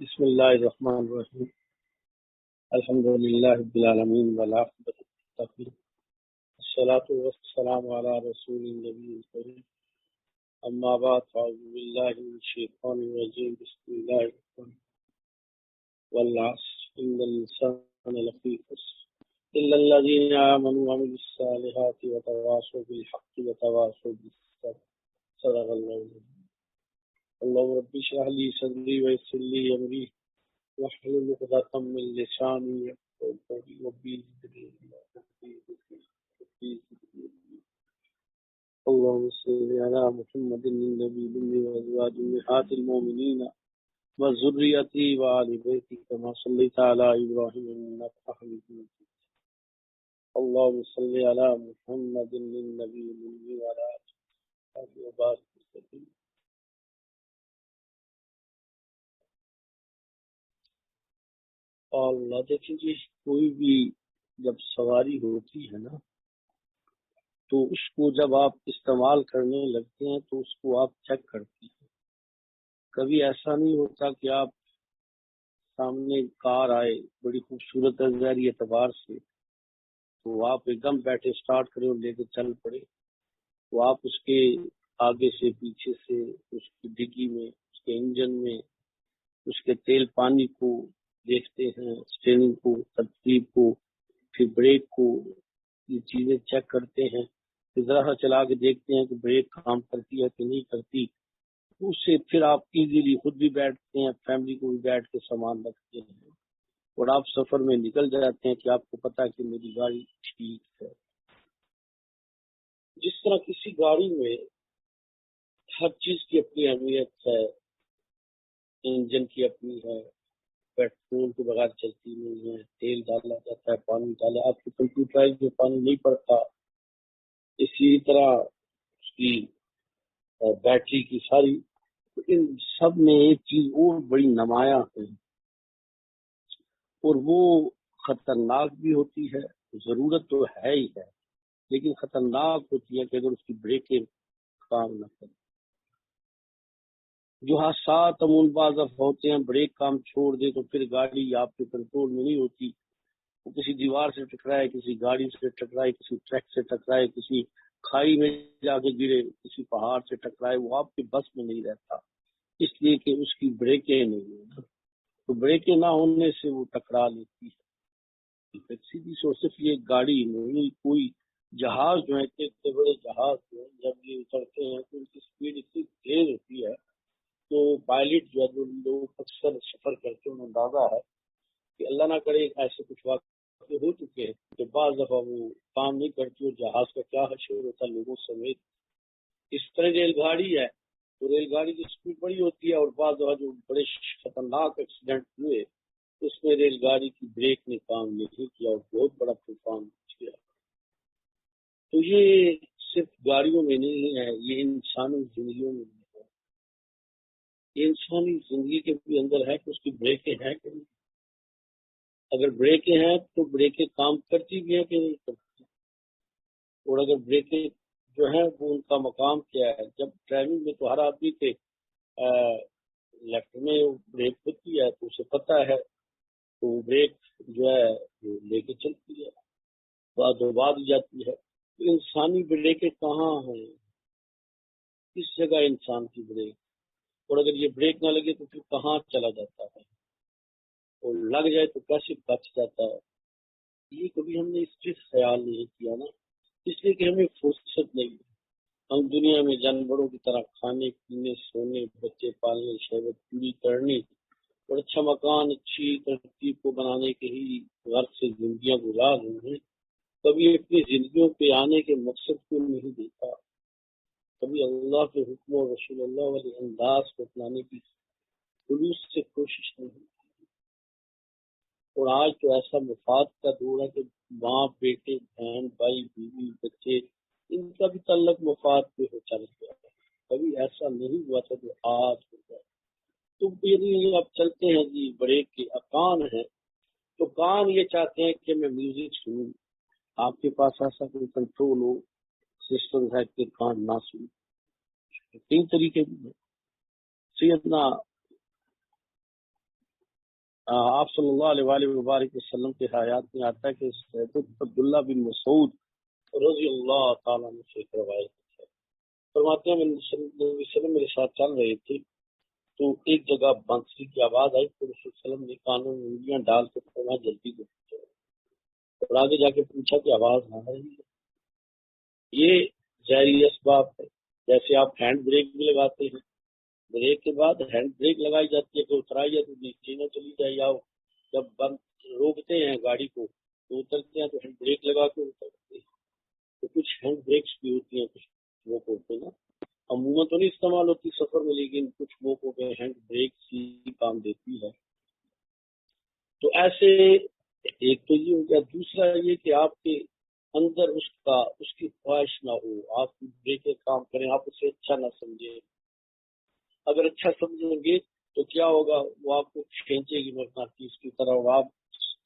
بسم اللہ الرحمن الرحیم الحمد للہ رب العالمین والعاقبۃ للمتقین والصلاۃ والسلام علی رسول النبی الکریم اما بعد فاعوذ باللہ من الشیطان الرجیم بسم اللہ الرحمن الرحیم والعصر ان الانسان لفی خسر الا الذین آمنوا وعملوا الصالحات وتواصوا بالحق وتواصوا بالصبر صدق اللہ العظیم اللهم رب اشرح لي صدري ويسر لي امري واحلل عقدة من لساني يفقهوا قولي ربي زدني علما اللهم صل على محمد النبي الأمي وأزواج أمهات المؤمنين وذريته وآل بيته كما صليت على إبراهيم إنك حميد مجيد اللهم صل على محمد النبي الأمي وعلى آله وبارك وسلم. اللہ دیکھیں جی، کوئی بھی جب سواری ہوتی ہے نا تو اس کو جب آپ استعمال کرنے لگتے ہیں تو اس کو آپ چیک کرتے ہیں. کبھی ایسا نہیں ہوتا کہ آپ سامنے کار آئے بڑی خوبصورت ہے ظاہری اعتبار سے تو آپ ایک دم بیٹھے اسٹارٹ کرے اور لے کے چل پڑے، تو آپ اس کے آگے سے پیچھے سے اس کی ڈگی میں اس کے انجن میں اس کے تیل پانی کو دیکھتے ہیں، اسٹیئرنگ کو، ترتیب کو، پھر بریک کو، یہ چیزیں چیک کرتے ہیں. پھر ذرا سا چلا کے دیکھتے ہیں کہ بریک کام کرتی ہے کہ نہیں کرتی. اس سے پھر آپ ایزیلی خود بھی بیٹھتے ہیں، فیملی کو بھی بیٹھ کے سامان رکھتے ہیں اور آپ سفر میں نکل جاتے ہیں کہ آپ کو پتا کہ میری گاڑی ٹھیک ہے. جس طرح کسی گاڑی میں ہر چیز کی اپنی اہمیت ہے، انجن کی اپنی ہے، پیٹرول کے بغیر چلتی نہیں ہے، تیل ڈالا جاتا ہے، پانی ڈالا، آپ کو کمپیوٹرائز میں پانی نہیں پڑتا. اسی طرح اس کی بیٹری کی ساری، ان سب میں ایک چیز اور بڑی نمایاں ہے اور وہ خطرناک بھی ہوتی ہے. ضرورت تو ہے ہی ہے لیکن خطرناک ہوتی ہے کہ اگر اس کی بریکیں کام نہ کریں. جو حادثات عموماً بعض دفعہ ہوتے ہیں، بریک کام چھوڑ دے تو پھر گاڑی آپ کے کنٹرول میں نہیں ہوتی، وہ کسی دیوار سے ٹکرائے، کسی گاڑی سے ٹکرائے، کسی ٹرک سے ٹکرائے، کسی کھائی میں جا کے گرے، کسی پہاڑ سے ٹکرائے، وہ آپ کے بس میں نہیں رہتا اس لیے کہ اس کی بریکیں نہیں ہیں. تو بریکیں نہ ہونے سے وہ ٹکرا لیتی ہے. سیدھی سو صرف یہ گاڑی نہیں، کوئی جہاز جو ہے، اتنے بڑے جہاز جو ہیں جب یہ اترتے ہیں تو ان کی اسپیڈ اتنی تیز ہوتی ہے تو پائلٹ جو ہے، جو لوگ اکثر سفر کرتے ہیں انہیں اندازہ ہے کہ اللہ نہ کرے ایسے کچھ واقع ہو چکے ہیں کہ بعض دفعہ وہ کام نہیں کرتی اور جہاز کا کیا حشر ہوتا ہے لوگوں سمیت. اس طرح ریل گاڑی ہے تو ریل گاڑی کی اسپیڈ بڑی ہوتی ہے اور بعض دفعہ جو بڑے خطرناک ایکسیڈنٹ ہوئے اس میں ریل گاڑی کی بریک نے کام نہیں کیا اور بہت بڑا طوفان کیا. تو یہ صرف گاڑیوں میں نہیں ہے، یہ انسانی زندگیوں میں بھی ہے. یہ انسانی زندگی کے بھی اندر ہے کہ اس کی بریکیں ہیں کہ نہیں. اگر بریکیں ہیں تو بریکیں کام کرتی بھی ہیں کہ نہیں کرتی، اور اگر بریکیں جو ہیں وہ ان کا مقام کیا ہے. جب ڈرائیونگ میں تو ہر آدمی کے لیفٹ میں بریک ہوتی ہے تو اسے پتہ ہے تو وہ بریک جو ہے وہ لے کے چلتی ہے، بعد ہی جاتی ہے. تو انسانی بریکیں کہاں ہیں، کس جگہ انسان کی بریک، اور اگر یہ بریک نہ لگے تو پھر کہاں چلا جاتا ہے، اور لگ جائے تو کیسے بچ جاتا ہے. یہ کبھی ہم نے اس چیز خیال نہیں کیا نا، اس لیے کہ ہمیں فرصت نہیں ہے. ہم دنیا میں جانوروں کی طرح کھانے پینے، سونے، بچے پالنے، شہوت پوری کرنے اور اچھا مکان، اچھی ترتیب کو بنانے کے ہی غرض سے زندگیاں گزار رہے ہیں. کبھی اپنی زندگیوں پہ آنے کے مقصد کو نہیں دیکھا، کبھی اللہ کے حکم اور رسول اللہ والے انداز کو اپنانے کی خلوص سے کوشش نہیں کی. اور آج تو ایسا مفاد کا دور ہے کہ ماں، بیٹے، بہن، بھائی، بیوی، بچے، ان کا بھی تعلق مفاد پہ ہو چل گیا ہے. کبھی ایسا نہیں ہوا تھا جو آج ہو گیا. تو یعنی اب چلتے ہیں جی بریک کے کان ہے تو کان یہ چاہتے ہیں کہ میں میوزک سنوں. آپ کے پاس ایسا کوئی کنٹرول ہو، سسٹم ہے کہ کان نہ سنوں. کئی طریقے بھی ہیں. سیدنا آپ صلی اللہ علیہ وآلہ وبارک وسلم کے حیات میں آتا ہے کہ حضرت عبداللہ بن مسعود رضی اللہ تعالیٰ عنہ سے ایک روایت ہے، فرماتے ہیں نبی صلی اللہ علیہ وسلم میرے ساتھ چل رہے تھے تو ایک جگہ بانسری کی آواز آئی تو رسول صلی اللہ علیہ وسلم نے کانوں میں انگلیاں ڈال کے فرمایا جلدی کو، اور آگے جا کے پوچھا کہ آواز آ رہی ہے؟ یہ ظاہری اسباب ہے، جیسے آپ ہینڈ بریک بھی لگاتے ہیں، بریک کے بعد ہینڈ بریک لگائی جاتی ہے کہ اترائیے تو نیچے نہ چلی جائے، یا جب بند روکتے ہیں گاڑی کو تو اترتے ہیں تو ہینڈ بریک لگا کے اترتے ہیں، تو کچھ ہینڈ بریکس بھی ہوتی ہیں کچھ موقعوں پہ نا، عموماً تو نہیں استعمال ہوتی سفر میں، لیکن کچھ موقعوں پہ ہینڈ بریک ہی کام دیتی ہے۔ تو ایسے ایک تو یہ ہو گیا، دوسرا یہ کہ آپ کے اندر اس کی خواہش نہ ہو، آپ بریک کے کام کریں، آپ اسے اچھا نہ سمجھیں، اگر اچھا سمجھیں گے تو کیا ہوگا، وہ آپ کو کھینچے گی مقناطیس کی طرح اور آپ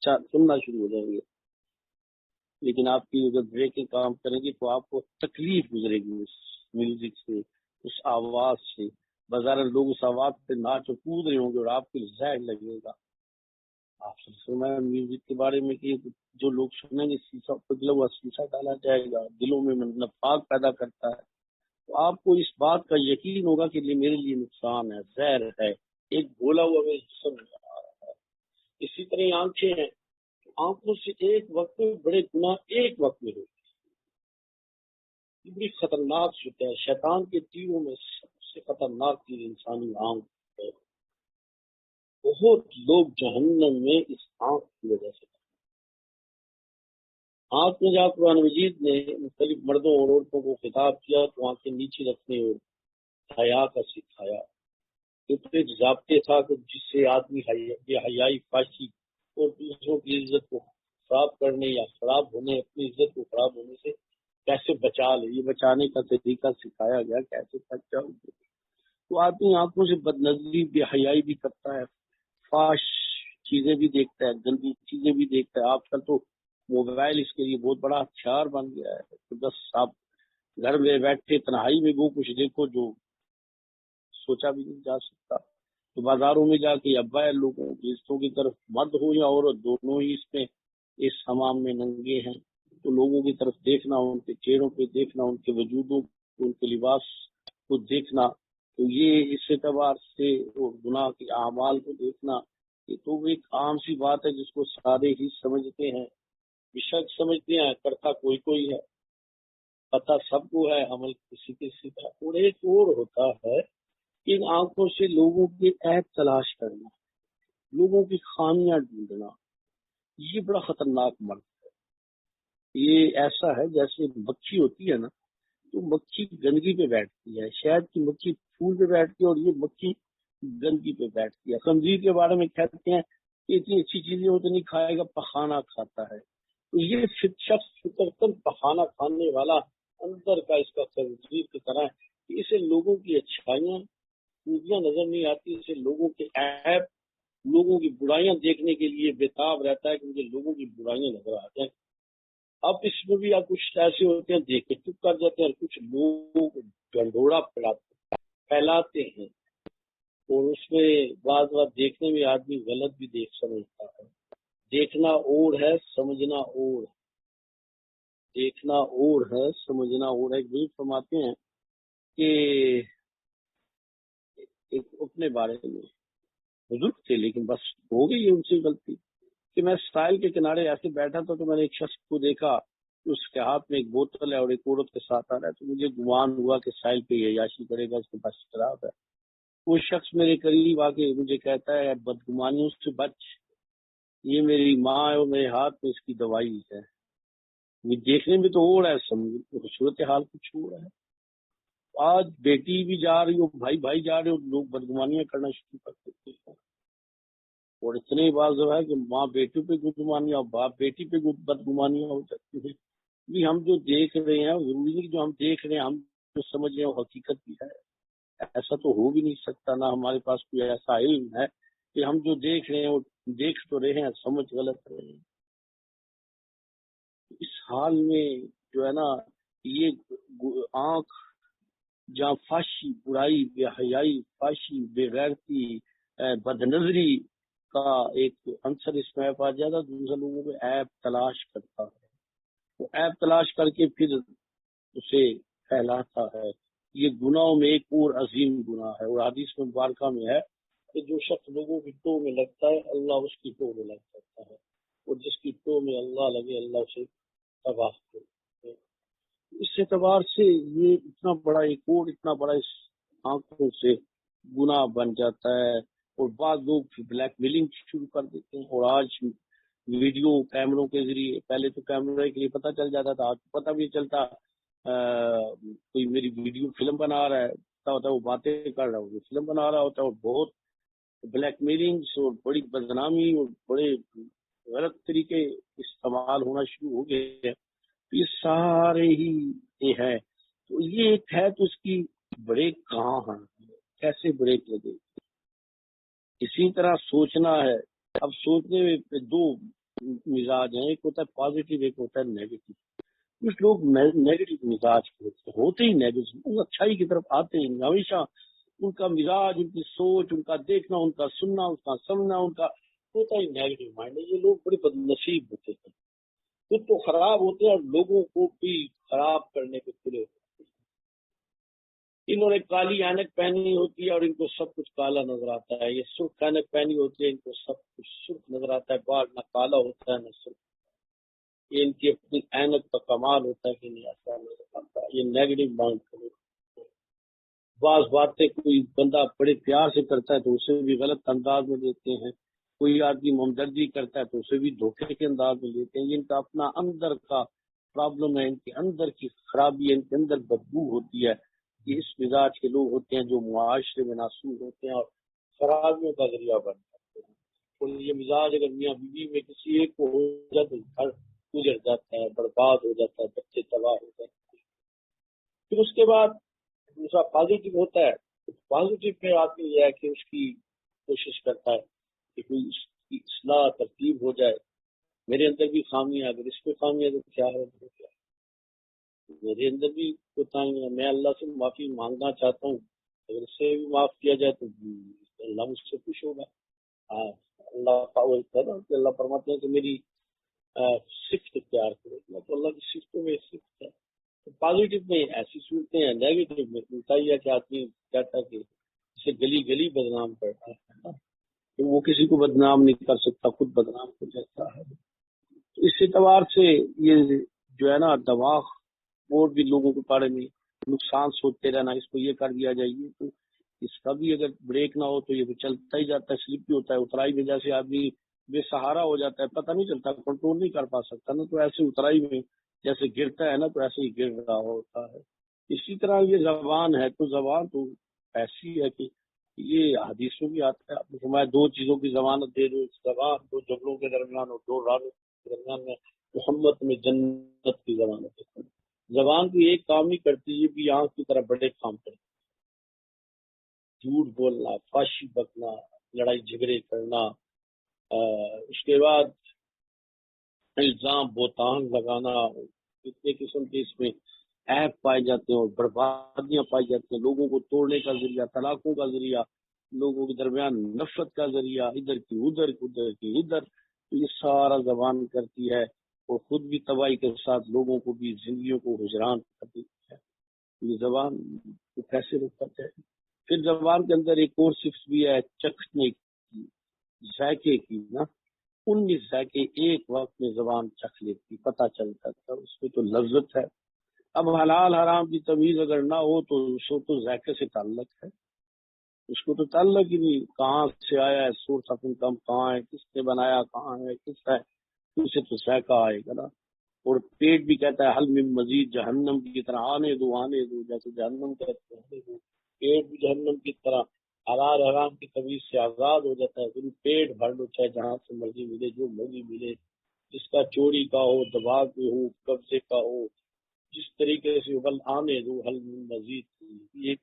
سننا شروع ہو جائیں گے، لیکن آپ کی اگر بریکنگ کام کریں گی تو آپ کو تکلیف گزرے گی اس میوزک سے، اس آواز سے، بظاہر لوگ اس آواز پہ ناچ و کود رہے ہوں گے اور آپ کو زہر لگے گا۔ آپ سے فرمایا میوزک کے بارے میں کہ جو لوگ سنیں گے شیشہ پگھلا ہوا شیشہ ڈالا جائے گا، دلوں میں نفاق پیدا کرتا ہے، تو آپ کو اس بات کا یقین ہوگا کہ یہ میرے لیے نقصان ہے، زہر ہے، ایک بولا ہوا میرے حصہ میں آ رہا ہے۔ اسی طرح آنکھیں ہیں، آنکھوں سے ایک وقت میں بڑے گناہ ایک وقت میں ہوتے ہیں، یہ بڑی خطرناک ہوتا ہے، شیطان کے تیروں میں سب سے خطرناک تیر انسانی آنکھ ہے۔ بہت لوگ جہنم میں اس آنکھ کی وجہ سے، آنکھ میں جہاں قرآن مجید نے مختلف مردوں اور عورتوں کو خطاب کیا تو آنکھیں نیچے رکھنے اور حیا کا سکھایا، ایک ضابطے تھا کہ جس سے آدمی بے حیائی، فحشی اور دوسروں کی عزت کو خراب کرنے یا خراب ہونے، اپنی عزت کو خراب ہونے سے کیسے بچا لے، یہ بچانے کا طریقہ سکھایا گیا، کیسے بچا۔ تو آدمی آنکھوں سے بد نظری، بے حیائی بھی کرتا ہے، فاش چیزیں بھی دیکھتا ہے، گندی چیزیں بھی دیکھتا ہے۔ آج کل تو موبائل اس کے لیے بہت بڑا ہتھیار بن گیا ہے، تو بس آپ گھر میں بیٹھے تنہائی میں وہ کچھ دیکھو جو سوچا بھی نہیں جا سکتا۔ تو بازاروں میں جا کے ابا لوگوں کی رشتوں کی طرف، مرد ہو یا عورت، دونوں ہی اس میں اس حمام میں ننگے ہیں، تو لوگوں کی طرف دیکھنا، ان کے چہروں پہ دیکھنا، ان کے وجودوں کو، ان کے لباس کو دیکھنا، تو یہ اس اعتبار سے گناہ کے اعمال کو دیکھنا، یہ تو ایک عام سی بات ہے جس کو سارے ہی سمجھتے ہیں، بے شک سمجھتے ہیں، کرتا کوئی کوئی ہے، پتہ سب کو ہے، عمل کسی کسی کا۔ اور ایک اور ہوتا ہے، ان آنکھوں سے لوگوں کے عیب تلاش کرنا، لوگوں کی خامیاں ڈھونڈنا، یہ بڑا خطرناک مرض ہے۔ یہ ایسا ہے جیسے مکھی ہوتی ہے نا، تو مکھی گندگی پہ بیٹھتی ہے، شہد کی مکھی پھول پہ بیٹھتی ہے اور یہ مکھی گندگی پہ بیٹھتی ہے۔ خنزیر کے بارے میں کہتے ہیں کہ اتنی اچھی چیزیں وہ تو نہیں کھائے گا، پخانا کھاتا ہے۔ تو یہ شخص فطرتاً پخانا کھانے والا، اندر کا اس کا خنزیر کی طرح ہے کہ اسے لوگوں کی اچھائیاں خوبیاں نظر نہیں آتی، اسے لوگوں کے عیب، لوگوں کی برائیاں دیکھنے کے لیے بےتاب رہتا ہے کہ مجھے لوگوں کی برائیاں نظر آ جائیں۔ اب اس میں بھی آپ کچھ ایسے ہوتے ہیں دیکھ کے چپ کر جاتے ہیں، کچھ لوگ گنڈوڑا پھیلاتے ہیں، اور اس میں بعض بات دیکھنے میں آدمی غلط بھی دیکھ سمجھتا ہے۔ دیکھنا اور ہے، سمجھنا اور ہے، دیکھنا اور ہے، سمجھنا اور ہے۔ ایک بزرگ فرماتے ہیں کہ ایک اپنے بارے میں بزرگ تھے لیکن بس ہو گئی ہے ان سے غلطی، کہ میں ساحل کے کنارے ایسے بیٹھا تھا تو میں نے ایک شخص کو دیکھا، اس کے ہاتھ میں ایک بوتل ہے اور ایک عورت کے ساتھ آ رہا ہے، تو مجھے گمان ہوا کہ ساحل پہ یہ عیاشی کرے گا، اس کے پاس شراب ہے۔ وہ شخص میرے قریب آ کے مجھے کہتا ہے بدگمانیوں سے بچ، یہ میری ماں ہے اور میرے ہاتھ میں اس کی دوائی ہے۔ یہ دیکھنے میں تو اور ہے، صورت حال کچھ اور ہے۔ آج بیٹی بھی جا رہی ہو، بھائی بھائی جا رہے ہو، لوگ بدگمانیاں کرنا شروع کر دیتے ہیں، اور اتنے بار جو ہے کہ ماں بیٹی پہ بدگمانیاں، باپ بیٹی پہ بدگمانیاں ہو جاتی ہیں۔ بھی ہم جو دیکھ رہے ہیں ضروری نہیں کہ جو ہم دیکھ رہے ہیں ہم جو سمجھ رہے ہیں وہ حقیقت بھی ہے، ایسا تو ہو بھی نہیں سکتا، نہ ہمارے پاس کوئی ایسا علم ہے کہ ہم جو دیکھ رہے ہیں وہ دیکھ تو رہے ہیں، سمجھ غلط رہے ہیں۔ اس حال میں جو ہے نا، یہ آنکھ جہاں فحشی، برائی، بے حیائی، فحشی، بے غیرتی، بد نظری کا ایک عنصر اس میں آ جاتا ہے، دوسرے لوگوں کو عیب تلاش کرتا ہے، وہ عیب تلاش کر کے پھر اسے پھیلاتا ہے. یہ گناہوں میں ایک اور عظیم گناہ ہے، اور حدیث میں مبارکہ میں ہے کہ جو شخص لوگوں کی ٹو میں لگتا ہے اللہ اس کی ٹو میں لگ جاتا ہے، اور جس کی ٹو میں اللہ لگے اللہ اسے تباہ کرے. اس اعتبار سے یہ اتنا بڑا ایک اور اتنا بڑا اس آنکھوں سے گناہ بن جاتا ہے. اور بعض لوگ بلیک میلنگ شروع کر دیتے ہیں، اور آج ویڈیو کیمروں کے ذریعے، پہلے تو کیمرے کے لیے پتہ چل جاتا تھا، آج پتہ بھی چلتا کوئی میری ویڈیو فلم بنا رہا ہے، پتہ ہوتا ہے وہ باتیں کر رہا ہے، وہ فلم بنا رہا ہوتا ہے. اور بہت بلیک میلنگس اور بڑی بدنامی اور بڑے غلط طریقے استعمال ہونا شروع ہو گئے ہیں. یہ سارے ہی یہ ہے. تو یہ ایک ہے تو اس کی بریک کہاں ہے، کیسے بریک لگے. اسی طرح سوچنا ہے. اب سوچنے میں دو مزاج ہیں، ایک ہوتا ہے پازیٹیو، ایک ہوتا ہے نیگیٹو. کچھ لوگ نیگیٹو مزاج کے ہوتے ہی نیگیٹو، وہ اچھائی کی طرف آتے ہی نہیں. ہمیشہ ان کا مزاج، ان کی سوچ، ان کا دیکھنا، ان کا سننا، ان کا سمجھنا، ان کا ہوتا ہی نیگیٹو مائنڈ ہے. یہ لوگ بڑے بد نصیب ہوتے ہیں، خود تو خراب ہوتے ہیں اور لوگوں کو بھی خراب کرنے کے تلے ہوتے ہیں. انہوں نے کالی اینک پہنی ہوتی ہے اور ان کو سب کچھ کالا نظر آتا ہے. یہ سرخ اینک پہنی ہوتی ہے، ان کو سب کچھ سرخ نظر آتا ہے. بال نہ کالا ہوتا ہے نہ سرخ. یہ ان کی اپنی اینک کا کمال ہوتا ہے کہ نہیں ایسا نظر آتا. یہ نیگیٹو مائنڈ کا. بعض باتیں کوئی بندہ بڑے پیار سے کرتا ہے تو اسے بھی غلط انداز میں دیتے ہیں. کوئی آدمی ہمدردی کرتا ہے تو اسے بھی دھوکے کے انداز میں لیتے ہیں. ان کا اپنا اندر کا پرابلم ہے، ان کے اندر کی خرابی ہے، ان کے اندر بدبو ہوتی ہے. یہ اس مزاج کے لوگ ہوتے ہیں جو معاشرے میں ناسور ہوتے ہیں اور خرابیوں کا ذریعہ بن جاتے ہیں. اور یہ مزاج اگر میاں بیوی میں کسی ایک کو ہو جائے تو گھر گزر جاتا ہے، برباد ہو جاتا ہے، بچے تباہ ہو جاتے ہیں. پھر اس کے بعد دوسرا پازیٹیو ہوتا ہے. پازیٹیو میں آدمی یہ ہے کہ اس کی کوشش کرتا ہے کہ کوئی اس کی اصلاح ترتیب ہو جائے. میرے اندر بھی خامی ہے، اگر اس میں خامی ہے تو کیا ہے، میرے اندر بھی کوتاہی ہے. میں اللہ سے معافی مانگنا چاہتا ہوں، اگر اس سے بھی معاف کیا جائے تو اللہ مجھ سے خوش ہوگا. اللہ فرماتے ہیں کہ میری صفت اختیار کرو، تو اللہ کی صفتوں میں صفت ہے. پازیٹیو میں ایسی صورتیں ہیں، نیگیٹو میں الٹا ہی ہے کہ آدمی کہتا ہے کہ اسے گلی گلی بدنام کرتا ہے، کہ وہ کسی کو بدنام نہیں کر سکتا، خود بدنام ہو جاتا ہے. تو اس اعتبار سے یہ جو ہے نا دماغ اور بھی لوگوں کے بارے میں نقصان سوچتے رہنا، اس کو یہ کر دیا جائے، تو اس کا بھی اگر بریک نہ ہو تو یہ چلتا ہی جاتا ہے، سلپ بھی ہوتا ہے. اترائی میں جیسے آدمی بے سہارا ہو جاتا ہے، پتہ نہیں چلتا، کنٹرول نہیں کر پا سکتا نا، تو ایسے اترائی میں جیسے گرتا ہے نا تو ایسے ہی گر رہا ہوتا ہے. اسی طرح یہ زبان ہے، تو زبان تو ایسی ہے کہ یہ حدیثوں بھی آتا ہے. آپ نے فرمایا دو چیزوں کی ضمانت دے دو، زبان دو جبلوں کے درمیان اور دو رانوں کے درمیان میں محمد میں جنت کی ضمانت ہے. زبان بھی ایک کام نہیں کرتی، یہ بھی آنکھ کی طرح بڑے کام کرتی. جھوٹ بولنا، فحاشی بکنا، لڑائی جھگڑے کرنا، اس کے بعد الزام بہتان لگانا، اتنے قسم کے اس میں عیب پائے جاتے ہیں اور بربادیاں پائی جاتی ہیں. لوگوں کو توڑنے کا ذریعہ، طلاقوں کا ذریعہ، لوگوں کے درمیان نفرت کا ذریعہ، ادھر کی ادھر، ادھر کی ادھر. تو یہ سارا زبان کرتی ہے اور خود بھی تباہی کے ساتھ لوگوں کو بھی زندگیوں کو حجران کرتی ہے. یہ زبان کو کیسے روک کرتے ہیں. پھر زبان کے اندر ایک اور صفت بھی ہے چکھنے کی، ذائقے کی نا. 19 ذائقے ایک وقت میں زبان چکھ لیتی، پتہ چلتا تھا، اس میں تو لذت ہے. اب حلال حرام کی تمیز اگر نہ ہو تو اس کو تو ذائقے سے تعلق ہے، اس کو تو تعلق ہی نہیں کہاں سے آیا ہے، سورس آف انکم کہاں ہے، کس نے بنایا، کہاں ہے، کس ہے، اسے تو ذائقہ آئے گا نا. اور پیٹ بھی کہتا ہے حل من مزید، جہنم کی طرح آنے دو آنے دو، جیسے جہنم کہتے ہیں آنے دو. پیٹ بھی جہنم کی طرح حلال حرام کی تمیز سے آزاد ہو جاتا ہے. پھر پیٹ بھر لو، چاہے جہاں سے مرضی ملے، جو مرضی ملے، جس کا چوری کا ہو، دباغ میں ہو، قبضے کا ہو، جس طریقے سے بل آنے دو حل من مزید. یہ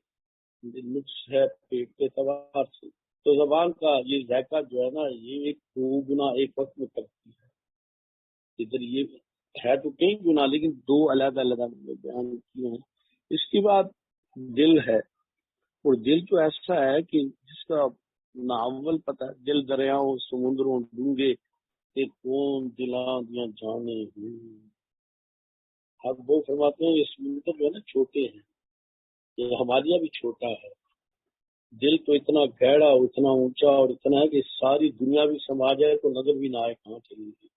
نقص ہے پیٹ کے اعتبار سے. تو زبان کا یہ ذائقہ جو ہے نا، یہ ایک دو گنا ایک وقت میں کرتی ہے. ادھر یہ ہے تو کئی گنا، لیکن دو علیحدہ علیحدہ بیان کیے ہیں. اس کے بعد دل ہے، اور دل تو ایسا ہے کہ جس کا نہ اول پتہ ہے دل دریاؤں سمندروں ڈونگے کہ کون دلاں دیاں جانے ہوں۔ اب وہ فرماتے ہیں یہ سمندر جو ہے نا چھوٹے ہیں، یہ ہمالیہ بھی چھوٹا ہے، دل تو اتنا گہرا اتنا اونچا اور اتنا ہے کہ ساری دنیا بھی سما جائے تو نظر بھی نہ آئے کہاں چلی گئی۔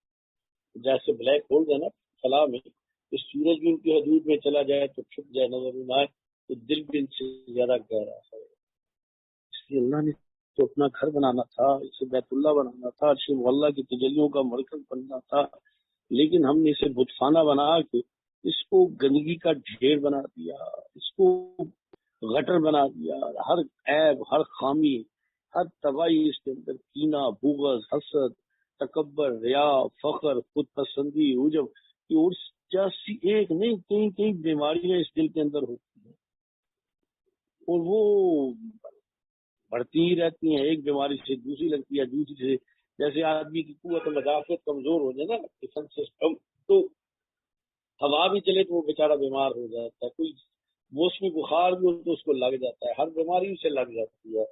جیسے بلیک ہول ہے نا خلا میں، اس سورج بھی ان کی حدود میں چلا جائے تو چھپ جائے نظر بھی نہ آئے، تو دل بھی ان سے زیادہ گہرا ہے۔ اس لیے اللہ نے تو اپنا گھر بنانا تھا، اسے بیت اللہ بنانا تھا، عرش معلیٰ کی تجلیوں کا مرکز بننا تھا، لیکن ہم نے اسے بت خانہ بنا کے اس کو گندگی کا ڈھیر بنا دیا، اس کو غٹر بنا دیا، ہر عیب ہر خامی ہر تباہی اس کے اندر کینہ بغض حسد تکبر ریا فخر خود پسندی عجب، یہ اور جیسی ایک نہیں کئی کئی بیماریاں اس دل کے اندر ہوتی ہیں اور وہ بڑھتی ہی رہتی ہیں، ایک بیماری سے دوسری لگتی ہے دوسری سے، جیسے آدمی کی قوت مدافعت کمزور ہو جائے نا ڈیفنس سسٹم، تو ہوا بھی چلے تو وہ بیچارہ بیمار ہو جاتا ہے، کوئی موسمی بخار بھی ہو تو اس کو لگ جاتا ہے، ہر بیماری اسے لگ جاتی ہے۔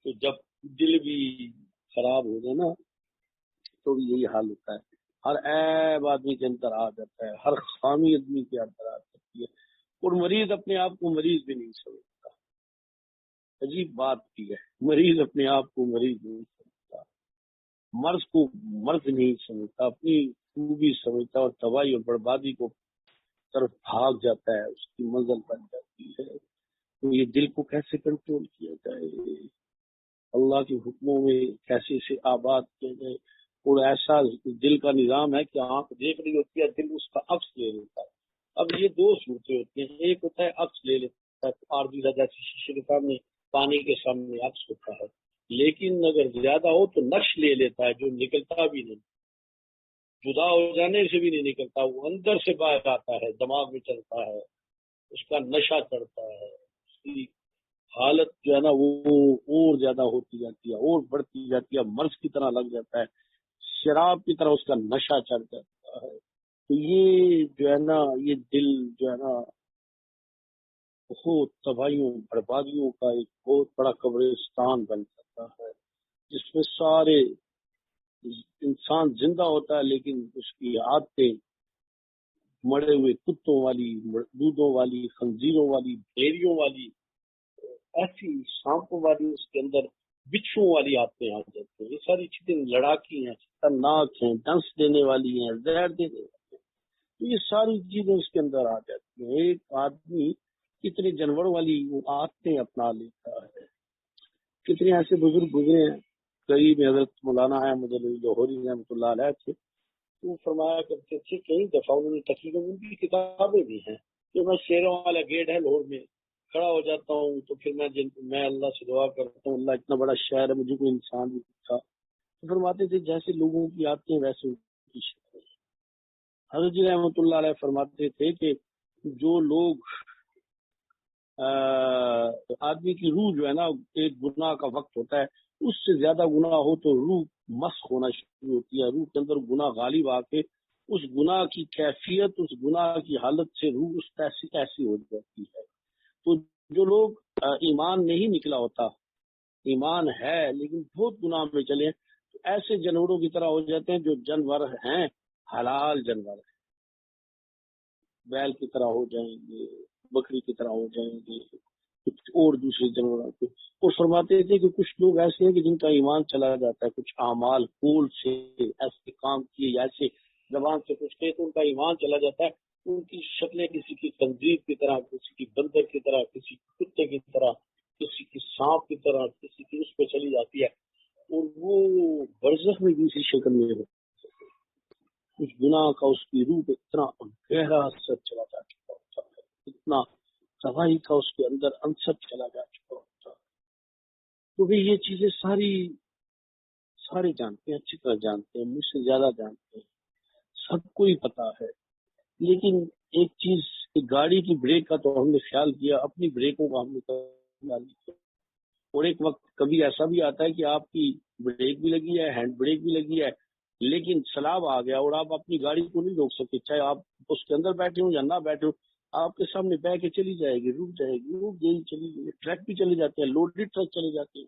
تو جب دل بھی خراب ہو جائے نا تو بھی یہی حال ہوتا ہے، ہر عیب آدمی کے اندر آ جاتا ہے، ہر خامی آدمی کے اندر آ جاتی ہے، اور مریض اپنے آپ کو مریض بھی نہیں سمجھتا۔ عجیب بات بھی ہے، مریض اپنے آپ کو مریض نہیں سمجھتا، مرض کو مرض نہیں سمجھتا، اپنی خوبی سمجھتا اور تباہی اور بربادی کو طرف بھاگ جاتا ہے، اس کی منزل بن جاتی ہے۔ تو یہ دل کو کیسے کنٹرول کیا جائے، اللہ کے حکموں میں کیسے اسے آباد کیا جائے، اور ایسا دل کا نظام ہے کہ آنکھ دیکھ رہی ہوتی ہے دل اس کا عکس لے لیتا ہے۔ اب یہ دو صورتیں ہوتی ہیں، ایک ہوتا ہے عکس لے لیتا ہے، عارضی جیسے شیشے کے سامنے پانی کے سامنے عکس ہوتا ہے، لیکن اگر زیادہ ہو تو نقش لے لیتا ہے جو نکلتا بھی نہیں، جدا ہو جانے سے بھی نہیں نکلتا، وہ اندر سے باہر آتا ہے، دماغ میں چلتا ہے، اس کا نشہ چڑھتا ہے، اس کی حالت جو ہے نا وہ اور زیادہ ہوتی جاتی ہے اور بڑھتی جاتی ہے، مرض کی طرح لگ جاتا ہے، شراب کی طرح اس کا نشہ چڑھ جاتا ہے۔ تو یہ جو ہے نا یہ دل جو ہے نا بہت تباہیوں بربادیوں کا ایک بہت بڑا قبرستان بن جاتا ہے، جس میں سارے انسان زندہ ہوتا ہے لیکن اس کی عادتیں مڑے ہوئے کتوں والی دودھوں والی خنزیروں والی بھیڑیوں والی ایسی سانپوں والی اس کے اندر بچھو والی عادتیں آ جاتی ہیں۔ یہ ساری چیزیں لڑاکی ہیں خطرناک ہیں ڈنس دینے والی ہیں زہر دینے والی ہیں، تو یہ ساری چیزیں اس کے اندر آ جاتی ہیں۔ ایک آدمی کتنے جانوروں والی وہ عادتیں اپنا لیتا ہے، کتنے ایسے بزرگ گزرے ہیں، قریب حضرت مولانا احمد علی لاہوری رحمۃ اللہ علیہ تھے، وہ فرمایا کرتے تھے کئی دفعہ انہوں نے تقریباً ان کی کتابیں بھی ہیں کہ میں شیروں والا گیٹ ہے لاہور میں کھڑا ہو جاتا ہوں تو پھر میں اللہ سے دعا کرتا ہوں اللہ اتنا بڑا شہر ہے مجھے کوئی انسان بھی تھا، تو فرماتے تھے جیسے لوگوں کی آتے ہیں ویسے ان کی شکل ہے۔ حضرت جی رحمۃ اللہ علیہ فرماتے تھے کہ جو لوگ آدمی کی روح جو ہے نا ایک گناہ کا وقت ہوتا ہے، اس سے زیادہ گناہ ہو تو روح مسخ ہونا شروع ہوتی ہے، روح کے اندر گناہ غالب آ کے اس گناہ کی کیفیت اس گناہ کی حالت سے روح اس ایسی ہو جاتی ہے۔ تو جو لوگ ایمان نہیں نکلا ہوتا، ایمان ہے لیکن بہت گناہ میں چلے، تو ایسے جانوروں کی طرح ہو جاتے ہیں جو جانور ہیں حلال جانور ہیں، بیل کی طرح ہو جائیں گے، بکری کی طرح ہو جائیں گے، کچھ اور دوسرے جانوروں کے۔ اور فرماتے تھے کہ کچھ لوگ ایسے ہیں کہ جن کا ایمان چلا جاتا ہے، کچھ اعمال قول سے ایسے کام کیے یا ایسے زبان سے کچھ کہے تو ان کا ایمان چلا جاتا ہے، ان کی شکلیں کسی کی خنزیر کی طرح، کسی کی بندر کی طرح، کسی کی کتے کی طرح، کسی کی سانپ کی طرح، کسی کی اس پہ چلی جاتی ہے، اور وہ برزخ میں دوسری شکل میں ہو، اس گناہ کا اس کی روح پہ اتنا گہرا اثر چلا جا چکا ہوتا ہے، اتنا تباہی کا اس کے اندر عنصر چلا جا چکا ہوتا ہے۔ تو بھی یہ چیزیں سارے جانتے ہیں، اچھی طرح جانتے ہیں، مجھ سے زیادہ جانتے ہیں، سب کو ہی پتا ہے، لیکن ایک چیز کہ گاڑی کی بریک کا تو ہم نے خیال کیا، اپنی بریکوں کا ہم نے خیال نہیں کیا، اور ایک وقت کبھی ایسا بھی آتا ہے کہ آپ کی بریک بھی لگی ہے ہینڈ بریک بھی لگی ہے لیکن سیلاب آ گیا اور آپ اپنی گاڑی کو نہیں روک سکتے، چاہے آپ اس کے اندر بیٹھے ہوں یا نہ بیٹھے ہوں، آپ کے سامنے بہ کے چلی جائے گی، رک جائے گی، رک گئی چلی گئی، ٹرک بھی چلے جاتے ہیں، لوڈڈ ٹرک چلے جاتے ہیں،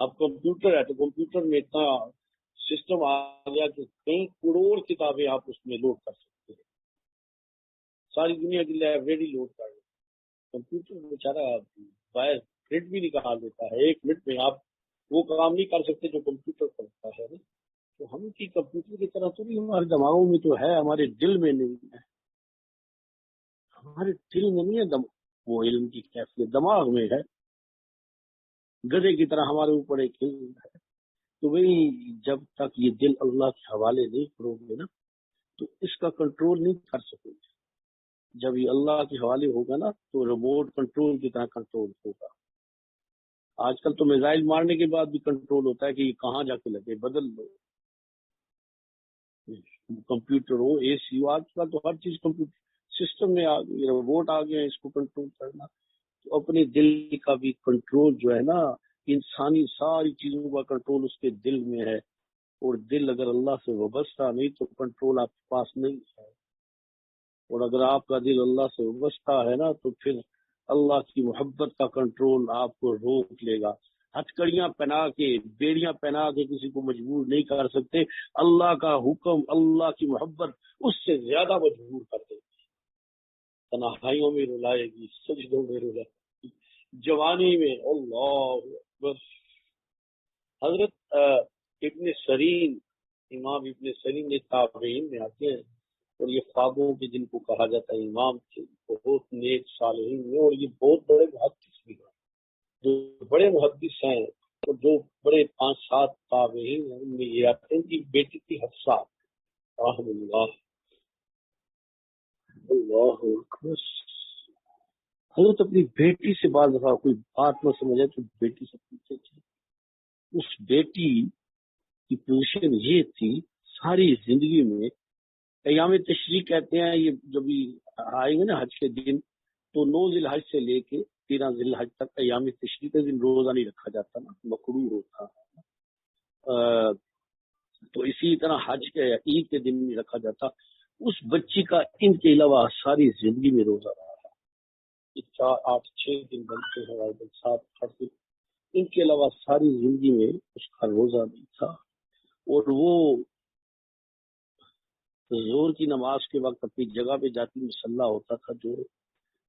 اب کمپیوٹر ہے تو کمپیوٹر میں اتنا سسٹم آ گیا کہ کئی کروڑ کتابیں آپ اس میں لوڈ کر سکتے ہیں، ساری دنیا کی لائبریری لوڈ کر رہے ہیں۔ کمپیوٹر بیچارہ باہر پرنٹ بھی نکال دیتا ہے، 1 منٹ میں آپ وہ کام نہیں کر سکتے جو کمپیوٹر کرتا ہے نا۔ تو ہم کی کمپیوٹر کی طرح تو نہیں، ہمارے دماغوں میں تو ہے، ہمارے دل میں نہیں ہے، ہمارے دل میں نہیں ہے وہ علم کی کیفیت دماغ میں ہے، گدے کی طرح ہمارے اوپر ایک علم ہے۔ تو وہی جب تک یہ دل اللہ کے حوالے نہیں کرو گے نا تو اس کا کنٹرول نہیں کر سکو گے۔ جب یہ اللہ کے حوالے ہوگا نا تو ریموٹ کنٹرول کی طرح کنٹرول ہوگا۔ آج کل تو میزائل مارنے کے بعد بھی کنٹرول ہوتا ہے کہ یہ کہاں جا کے لگے، بدل دو، کمپیوٹر ہو، اے سی ہو، آج کل تو ہر چیز کمپیوٹر سسٹم میں آ گئی، روبوٹ آ گئے ہیں اس کو کنٹرول کرنا۔ تو اپنے دل کا بھی کنٹرول جو ہے نا، انسانی ساری چیزوں کا کنٹرول اس کے دل میں ہے، اور دل اگر اللہ سے وابستہ نہیں تو کنٹرول آپ کے پاس نہیں ہے، اور اگر آپ کا دل اللہ سے وابستہ ہے نا تو پھر اللہ کی محبت کا کنٹرول آپ کو روک لے گا۔ ہتھکڑیاں پہنا کے، بیڑیاں پہنا کے کسی کو مجبور نہیں کر سکتے، اللہ کا حکم، اللہ کی محبت اس سے زیادہ مجبور کر دے گی۔ تنہائیوں میں رلائے گی، سجدوں میں رلائے گی، جوانی میں اللہ بس۔ حضرت ابن سیرین، امام ابن سیرین نے تابعین میں آتے ہیں، اور یہ خوابوں کے جن کو کہا جاتا ہے امام تھے، بہت نیک صالحین میں، اور یہ بہت بڑے محدث بھی ہیں، جو بڑے محدث ہیں اور جو بڑے 5-7 تابعین ہیں، ان میں یہ آتے ہیں کہ بیٹی تھی حفصہ رحم اللہ، اللہ اکبر۔ حضرت اپنی بیٹی سے بعض دفعہ کوئی بات نہ سمجھے تو بیٹی سے پوچھے تھے، اس بیٹی کی پوزیشن یہ تھی ساری زندگی میں، ایام تشریق کہتے ہیں، یہ جب آئیں گے نا حج کے دن تو 9 ذی الحج سے لے کے 13 ذی الحج تک ایام تشریق کے دن روزہ نہیں رکھا جاتا نا، مکروہ ہوتا۔ تو اسی طرح حج کے عید کے دن نہیں رکھا جاتا۔ اس بچی کا ان کے علاوہ ساری زندگی میں روزہ رہا، 4 8 6 دن بنتے ہیں، 7 8 دن، ان کے علاوہ ساری زندگی میں اس کا روزہ نہیں تھا۔ اور وہ زور کی نماز کے وقت اپنی جگہ پہ جاتی مصلی ہوتا تھا، جو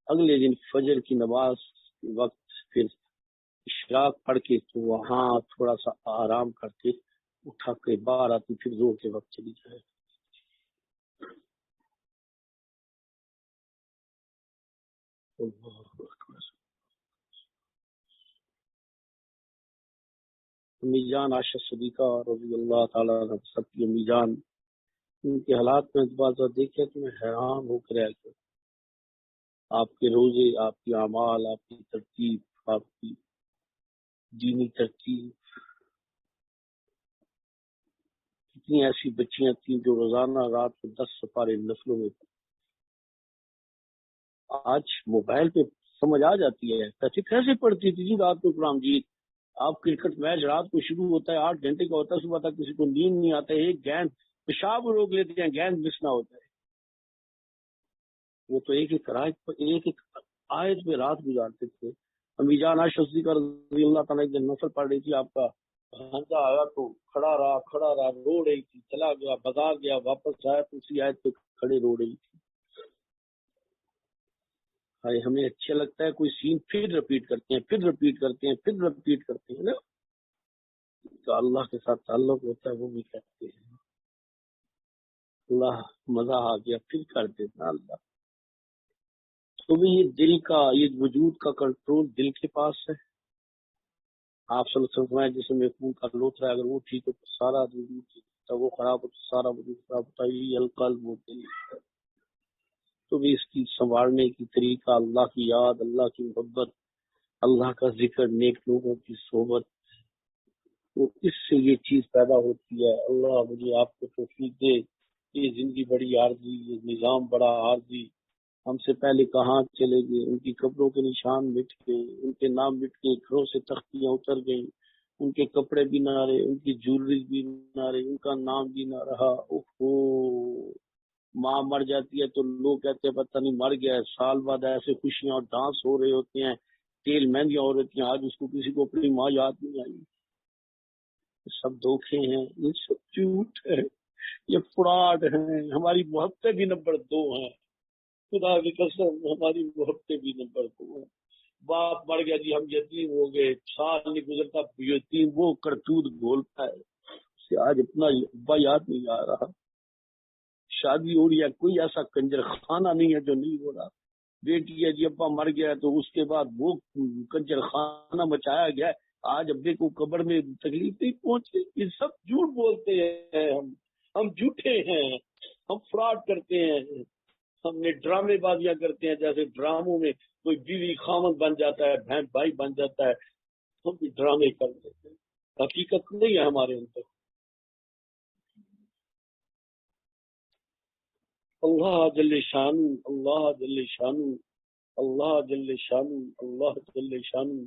اگلے دن فجر کی نماز کے وقت پھر اشراق پڑھ کے تو وہاں تھوڑا سا آرام کر کے اٹھا کے باہر آتی، پھر زور کے وقت چلی جائے۔ امی جان عائشہ صدیقہ رضی اللہ تعالیٰ عنہ، سب کی امی جان، ان کے حالات میں بعض دیکھے تو میں حیران ہو کر رہ گیا۔ آپ کے روزے، آپ کی اعمال، آپ کی ترتیب، آپ کی دینی ترتیب، کتنی ایسی بچیاں تھیں جو روزانہ رات کو 10 سپارے نفلوں میں تھیں۔ آج موبائل پہ سمجھ آ جاتی ہے، کیسے پڑھتی تھی جی رات کو قرآن مجید؟ آپ کرکٹ میچ رات کو شروع ہوتا ہے، 8 گھنٹے کا ہوتا ہے، صبح تک کسی کو نیند نہیں آتا ہے، ایک گیند پیشاب روک لیتے ہیں، گیند مس نہ ہوتا ہے، وہ تو ایک ایک آیت پہ رات گزارتے تھے۔ امی جان عائشہ صدیقہ رضی اللہ تعالیٰ ایک دن نفل پڑھ رہی تھی، آپ کا بھانجا آیا تو کھڑا رہا، رو رہی تھی، چلا گیا، بازار گیا، واپس آیا تو اسی آیت پہ کھڑے رو رہی تھی۔ ہمیں اچھا لگتا ہے کوئی سین پھر رپیٹ کرتے ہیں، پھر رپیٹ کرتے ہیں، پھر رپیٹ کرتے ہیں نا، تو اللہ کے ساتھ تعلق ہوتا ہے وہ بھی کہتے ہیں اللہ مزہ آ گیا پھر کر دینا اللہ۔ تو بھی یہ دل کا، یہ وجود کا کنٹرول دل کے پاس ہے۔ آپ صلی اللہ علیہ وسلم فرمایا جسم میں خون کا لوتھڑا ہے، اگر وہ ٹھیک ہو تو سارا وجود ٹھیک ہوتا ہے، وہ خراب ہو تو سارا وجود خراب ہوتا ہے، یہ القلب و دل۔ تو بھی اس کی سنبھالنے کی طریقہ اللہ کی یاد، اللہ کی محبت، اللہ کا ذکر، نیک لوگوں کی صحبت، تو اس سے یہ چیز پیدا ہوتی ہے۔ اللہ مجھے آپ کو توفیق دے۔ یہ زندگی بڑی عارضی، یہ نظام بڑا عارضی، ہم سے پہلے کہاں چلے گئے، ان کی قبروں کے نشان مٹ گئے، ان کے نام مٹ گئے، گھروں سے تختیاں اتر گئیں، ان کے کپڑے بھی نہ رہے، ان کی جیولری بھی نہ رہی، ان کا نام بھی نہ رہا۔ اوہو، ماں مر جاتی ہے تو لوگ کہتے ہیں پتہ نہیں مر گیا ہے، سال بعد ایسے خوشیاں اور ڈانس ہو رہے ہوتے ہیں، تیل مہندیاں ہو رہی ہیں، آج اس کو کسی کو اپنی ماں یاد نہیں آئی۔ سب دھوکے ہیں، یہ سب جھوٹ ہے، یہ فراڈ ہیں. ہماری محبتیں بھی نمبر 2 ہیں، خدا کی قسم ہماری محبتیں بھی نمبر 2 ہیں. باپ مر گیا جی، ہم یتیم ہو گئے، سال نہیں گزرتا یتیم وہ کرتوت بولتا ہے. اسے آج اپنا ابا یاد نہیں آ رہا. شادی ہو رہی ہے، کوئی ایسا کنجر خانہ نہیں ہے جو نہیں ہو رہا. بیٹی ہے جی، ابا مر گیا تو اس کے بعد وہ کنجر خانہ مچایا گیا. آج ابے کو قبر میں تکلیف نہیں پہنچی. یہ سب جھوٹ بولتے ہیں. ہم جھوٹے ہیں، ہم فراڈ کرتے ہیں. ہم نے ڈرامے بازیاں کرتے ہیں، جیسے ڈراموں میں کوئی بیوی خامد بن جاتا ہے، بہن بھائی بن جاتا ہے. ہم بھی ڈرامے کر دیتے ہیں، حقیقت نہیں ہے ہمارے اندر. اللہ جل شانو، اللہ جل شانو، اللہ جل شانو، اللہ جل شانو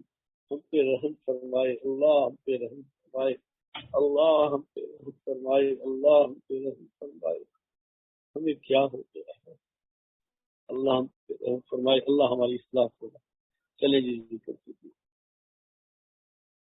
ہم پہ رحم فرمائے. اللہ ہم پہ رحم فرمائے. اللہ ہم پہ رحم فرمائے. اللہ ہم پہ رحم فرمائے. ہمیں کیا ہو گیا ہے؟ اللہ ہم پہ رحم فرمائے. اللہ ہماری اصلاح ہوگا. چلے جی ذکر